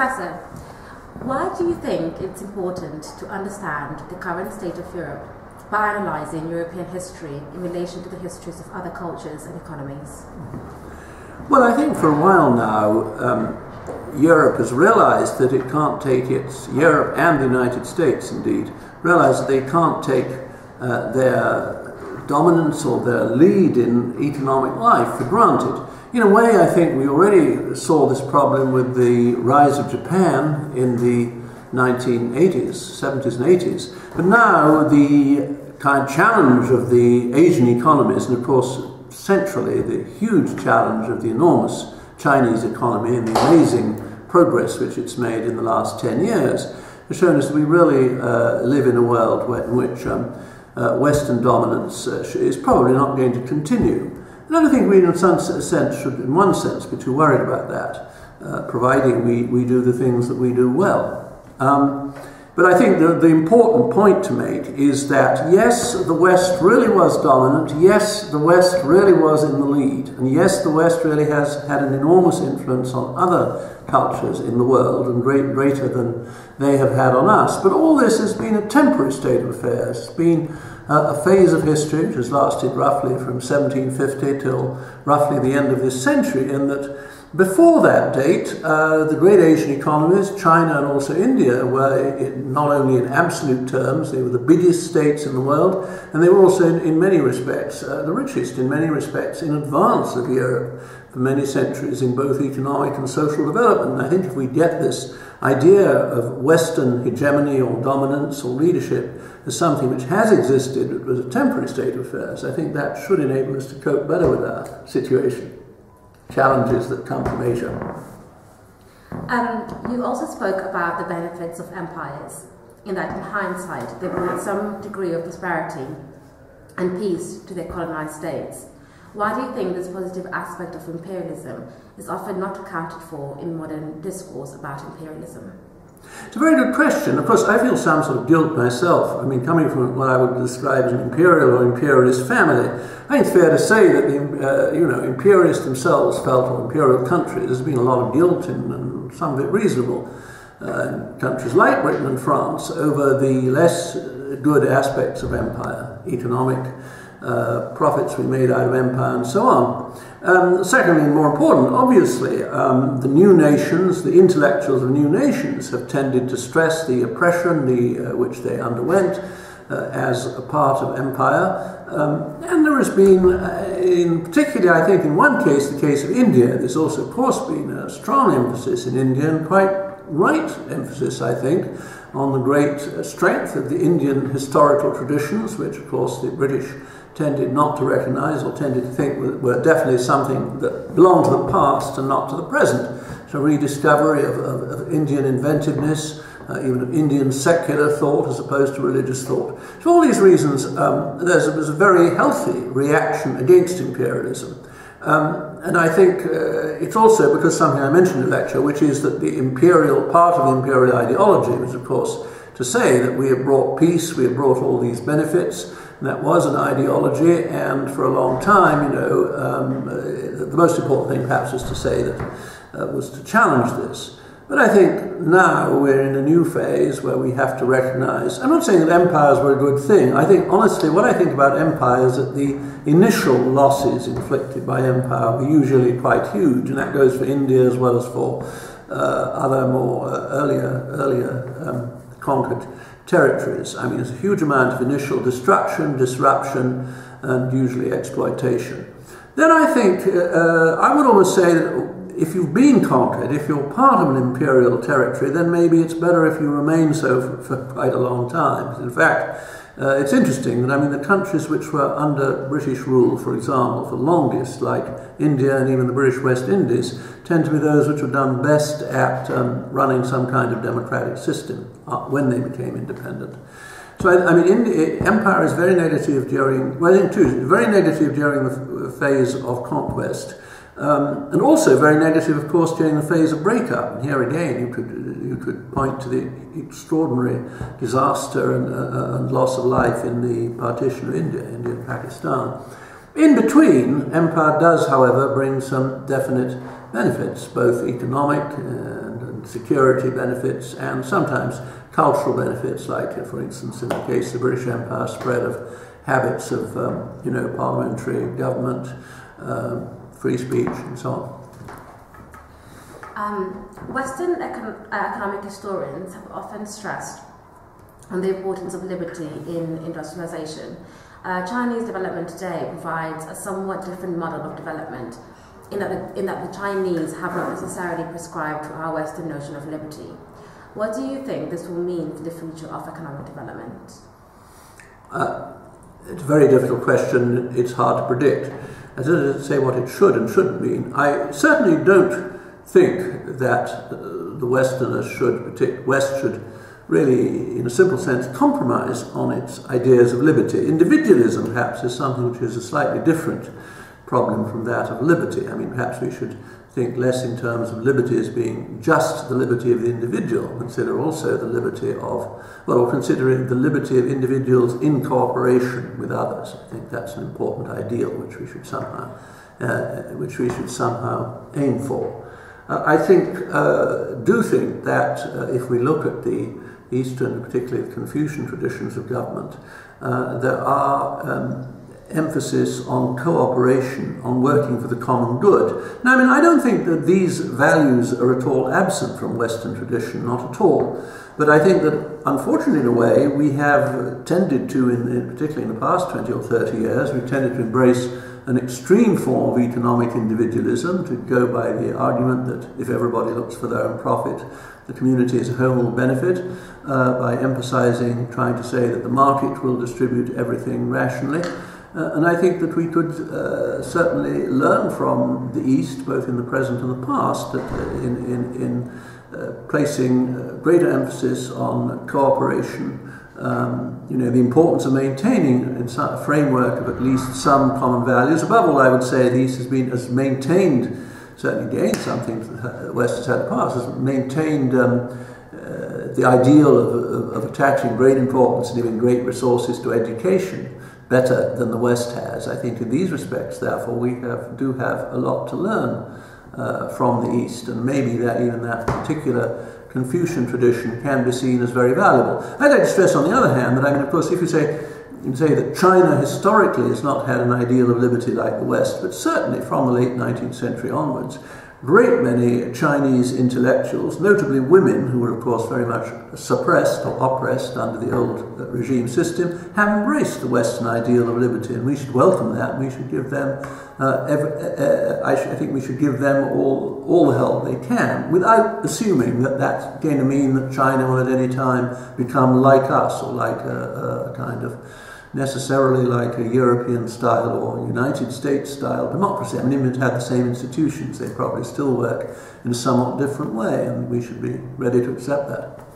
Professor, why do you think it's important to understand the current state of Europe by analysing European history in relation to the histories of other cultures and economies? Well, I think for a while now, Europe has realised that it can't take Europe and the United States indeed, realised that they can't take their dominance or their lead in economic life for granted. In a way, I think we already saw this problem with the rise of Japan in the 1980s, 70s and 80s. But now the kind of challenge of the Asian economies, and of course centrally the huge challenge of the enormous Chinese economy and the amazing progress which it's made in the last 10 years, has shown us that we really live in a world in which Western dominance is probably not going to continue. And I don't think we in some sense should, in one sense, be too worried about that, providing we do the things that we do well. But I think the important point to make is that, yes, the West really was dominant, yes, the West really was in the lead, and yes, the West really has had an enormous influence on other cultures in the world, and greater than they have had on us. But all this has been a temporary state of affairs. It's been a phase of history which has lasted roughly from 1750 till roughly the end of this century, and that before that date, the great Asian economies, China and also India, were not only in absolute terms, they were the biggest states in the world, and they were also in many respects, the richest in many respects, in advance of Europe for many centuries in both economic and social development. And I think if we get this idea of Western hegemony or dominance or leadership as something which has existed, it was a temporary state of affairs, I think that should enable us to cope better with our situation. Challenges that come from Asia. You also spoke about the benefits of empires, in that in hindsight they brought some degree of prosperity and peace to their colonized states. Why do you think this positive aspect of imperialism is often not accounted for in modern discourse about imperialism? It's a very good question. Of course, I feel some sort of guilt myself. I mean, coming from what I would describe as an imperial or imperialist family, I think it's fair to say that the imperialists themselves felt, or imperial countries, there's been a lot of guilt and some of it reasonable in countries like Britain and France over the less good aspects of empire, economic profits we made out of empire and so on. Secondly, and more important, obviously, the new nations, the intellectuals of new nations have tended to stress the oppression which they underwent as a part of empire. And there has been, particularly I think in one case, the case of India, there's also of course been a strong emphasis in India, and quite right emphasis I think, on the great strength of the Indian historical traditions, which of course the British tended not to recognise, or tended to think were definitely something that belonged to the past and not to the present. So rediscovery of Indian inventiveness, even of Indian secular thought as opposed to religious thought. For all these reasons, there's a very healthy reaction against imperialism. And I think it's also because something I mentioned in the lecture, which is that the imperial part of the imperial ideology was, of course, to say that we have brought peace, we have brought all these benefits. And that was an ideology, and for a long time, the most important thing perhaps was to say that was to challenge this. But I think now we're in a new phase where we have to recognise, I'm not saying that empires were a good thing. I think, honestly, what I think about empire is that the initial losses inflicted by empire were usually quite huge, and that goes for India as well as for other more earlier conquered territories. I mean, there's a huge amount of initial destruction, disruption, and usually exploitation. Then I think, I would almost say that if you've been conquered, if you're part of an imperial territory, then maybe it's better if you remain so for quite a long time. In fact, it's interesting that, I mean, the countries which were under British rule, for example, for longest, like India and even the British West Indies, tend to be those which were done best at running some kind of democratic system when they became independent. So, I mean, empire is very negative during, well, I think too, very negative during the phase of conquest, and also very negative, of course, during the phase of breakup. And here again, you could point to the extraordinary disaster and loss of life in the partition of India and Pakistan. In between, empire does, however, bring some definite benefits, both economic and security benefits and sometimes cultural benefits, like, for instance, in the case of the British Empire, spread of habits of, parliamentary government, free speech, and so on. Western economic historians have often stressed on the importance of liberty in industrialization. Chinese development today provides a somewhat different model of development, in that the Chinese have not necessarily prescribed to our Western notion of liberty. What do you think this will mean for the future of economic development? It's a very difficult question. It's hard to predict. I don't say what it should and shouldn't mean. I certainly don't think that the Westerners West should really, in a simple sense, compromise on its ideas of liberty. Individualism, perhaps, is something which is a slightly different problem from that of liberty. I mean, perhaps we should think less in terms of liberty as being just the liberty of the individual, consider also the liberty of, considering the liberty of individuals in cooperation with others. I think that's an important ideal which we should somehow aim for. I do think that if we look at the Eastern, particularly the Confucian traditions of government, there are emphasis on cooperation, on working for the common good. Now, I mean, I don't think that these values are at all absent from Western tradition, not at all. But I think that, unfortunately, in a way, we have tended to, particularly in the past 20 or 30 years, we've tended to embrace an extreme form of economic individualism, to go by the argument that if everybody looks for their own profit, the community as a whole will benefit, by emphasizing, trying to say that the market will distribute everything rationally. And I think that we could certainly learn from the East, both in the present and the past, that in placing greater emphasis on cooperation, the importance of maintaining a framework of at least some common values. Above all, I would say the East has maintained, certainly gained something the West has had in the past, has maintained the ideal of attaching great importance and giving great resources to education better than the West has. I think in these respects, therefore, we do have a lot to learn from the East, and maybe even that particular Confucian tradition can be seen as very valuable. I'd like to stress, on the other hand, that, I mean, of course, if you say that China historically has not had an ideal of liberty like the West, but certainly from the late 19th century onwards, great many Chinese intellectuals, notably women, who were of course very much suppressed or oppressed under the old regime system, have embraced the Western ideal of liberty, and we should welcome that. We should give them, I think we should give them all the help they can, without assuming that that's going to mean that China will at any time become like us, or like a kind of necessarily like a European-style or United States-style democracy. I mean, even if it had the same institutions, they probably still work in a somewhat different way, and we should be ready to accept that.